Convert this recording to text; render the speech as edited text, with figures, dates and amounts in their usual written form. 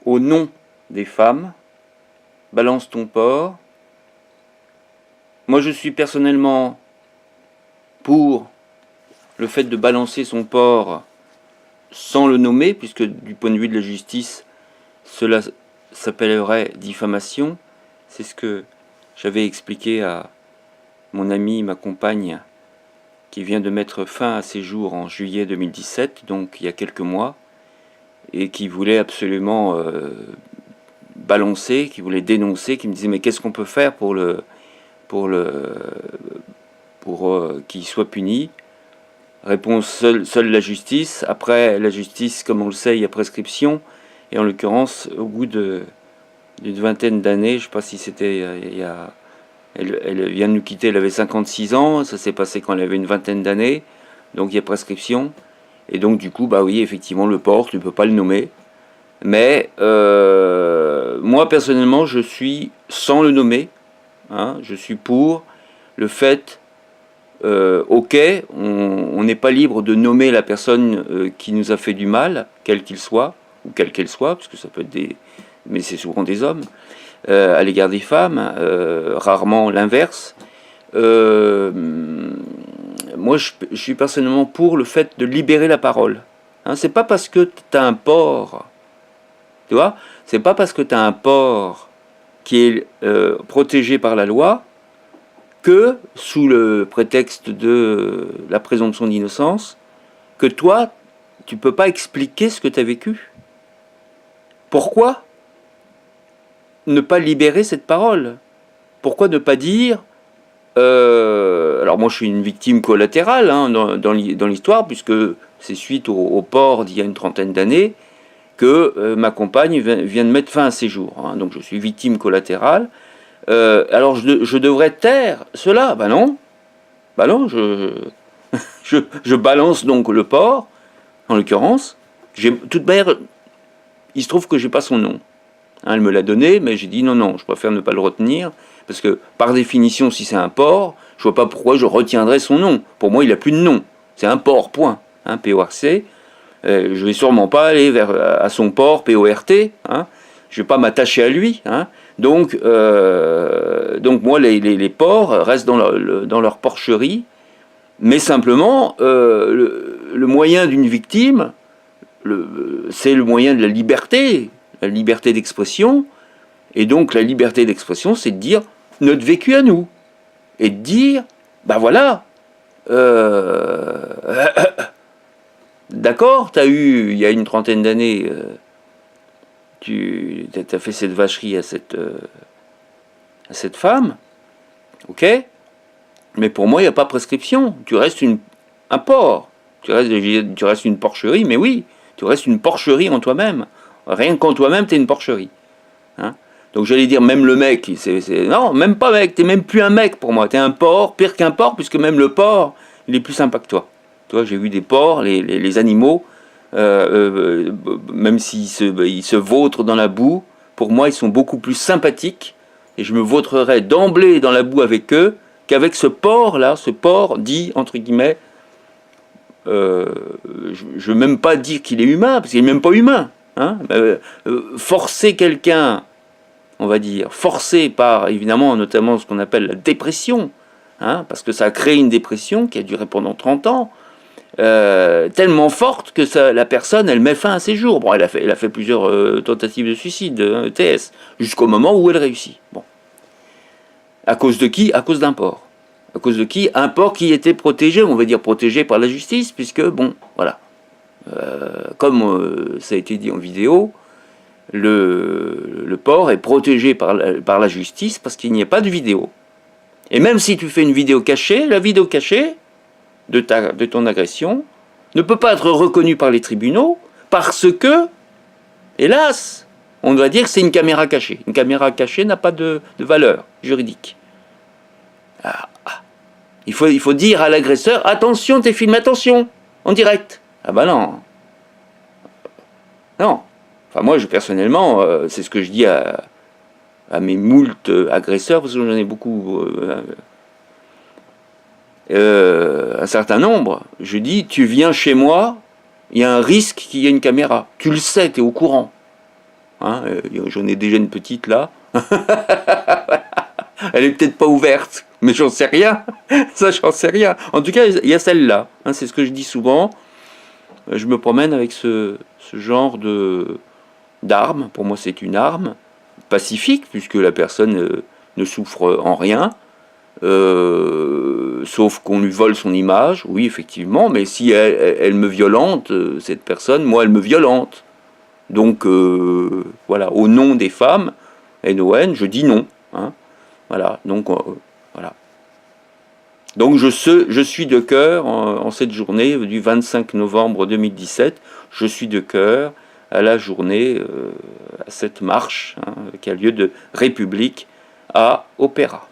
au nom des femmes, balance ton porc. Moi, je suis personnellement pour le fait de balancer son porc sans le nommer, puisque du point de vue de la justice, cela s'appellerait diffamation. C'est ce que j'avais expliqué à mon ami, ma compagne, qui vient de mettre fin à ses jours en juillet 2017, donc il y a quelques mois, et qui voulait absolument balancer, qui voulait dénoncer, qui me disait mais qu'est-ce qu'on peut faire pour qu'il soit puni. Réponse seule la justice. Après la justice, comme on le sait, il y a prescription, et en l'occurrence, au bout d'une vingtaine d'années, je ne sais pas si c'était elle vient de nous quitter, elle avait 56 ans, ça s'est passé quand elle avait une vingtaine d'années, donc il y a prescription. Et donc du coup, bah oui, effectivement, le porc, tu ne peux pas le nommer. Mais moi, personnellement, je suis sans le nommer. Hein, je suis pour le fait, ok, on n'est pas libre de nommer la personne qui nous a fait du mal, quel qu'il soit, ou quelle qu'elle soit, parce que ça peut être des... mais c'est souvent des hommes, à l'égard des femmes, rarement l'inverse. Moi, je suis personnellement pour le fait de libérer la parole. Hein, c'est pas parce que tu as un porc, tu vois, c'est pas parce que tu as un porc qui est protégé par la loi que, sous le prétexte de la présomption d'innocence, que toi, tu peux pas expliquer ce que tu as vécu. Pourquoi ne pas libérer cette parole? Pourquoi ne pas dire alors moi je suis une victime collatérale hein, dans l'histoire, puisque c'est suite au port d'il y a une trentaine d'années que ma compagne vient de mettre fin à ses jours. Hein, donc je suis victime collatérale. Alors je devrais taire cela? Ben non. Ben non, je balance donc le porc, en l'occurrence. Toute manière, il se trouve que j'ai pas son nom. Hein, elle me l'a donné, mais j'ai dit non, non, je préfère ne pas le retenir, parce que par définition, si c'est un porc, je vois pas pourquoi je retiendrais son nom. Pour moi, il n'a plus de nom. C'est un porc, point. Hein, P-O-R-C. Je vais sûrement pas aller à son porc, P-O-R-T. Hein. Je vais pas m'attacher à lui. Hein. Donc moi, les porcs restent dans leur porcherie, mais simplement, le moyen d'une victime, c'est le moyen de la liberté d'expression, et donc la liberté d'expression, c'est de dire notre vécu à nous, et de dire, ben voilà, d'accord, t'as eu, il y a une trentaine d'années, tu as fait cette vacherie à cette femme, ok, mais pour moi, il n'y a pas prescription, tu restes un porc, tu restes une porcherie, mais oui, tu restes une porcherie en toi-même. Rien qu'en toi-même, t'es une porcherie. Hein, donc j'allais dire, même le mec, non, même pas mec, t'es même plus un mec pour moi. T'es un porc, pire qu'un porc, puisque même le porc, il est plus sympa que toi. Tu vois, j'ai vu des porcs, les animaux, même s'ils ils se vautrent dans la boue, pour moi, ils sont beaucoup plus sympathiques, et je me vautrerais d'emblée dans la boue avec eux, qu'avec ce porc-là, ce porc dit, entre guillemets, je ne veux même pas dire qu'il est humain, parce qu'il n'est même pas humain. Hein, forcer quelqu'un, on va dire, forcer par, évidemment, notamment ce qu'on appelle la dépression, hein, parce que ça a créé une dépression qui a duré pendant 30 ans, tellement forte que la personne, elle met fin à ses jours. Bon, elle a fait plusieurs tentatives de suicide, ETS, jusqu'au moment où elle réussit. Bon. À cause de qui? À cause d'un porc. À cause de qui? Un porc qui était protégé, on va dire protégé par la justice, puisque, bon, voilà. Comme ça a été dit en vidéo, le porc est protégé par la justice parce qu'il n'y a pas de vidéo. Et même si tu fais une vidéo cachée, la vidéo cachée de ton agression ne peut pas être reconnue par les tribunaux parce que, hélas, on doit dire que c'est une caméra cachée. Une caméra cachée n'a pas de valeur juridique. Il faut dire à l'agresseur, attention, t'es filmé, attention, en direct. Ah bah non. Non. Enfin moi, personnellement, c'est ce que je dis à mes moultes agresseurs, parce que j'en ai beaucoup, un certain nombre. Je dis, tu viens chez moi, il y a un risque qu'il y ait une caméra. Tu le sais, tu es au courant. hein, j'en ai déjà une petite là. Elle est peut-être pas ouverte, mais j'en sais rien. Ça, j'en sais rien. En tout cas, il y a celle-là. Hein, c'est ce que je dis souvent. Je me promène avec ce genre d'arme. Pour moi, c'est une arme pacifique, puisque la personne ne souffre en rien. Sauf qu'on lui vole son image, oui, effectivement. Mais si elle me violente, cette personne, moi, elle me violente. Donc, voilà, au nom des femmes, NON, je dis non. Hein. Voilà, donc voilà. Donc je suis de cœur en cette journée du 25 novembre 2017, je suis de cœur à la journée, à cette marche hein, qui a lieu de République à Opéra.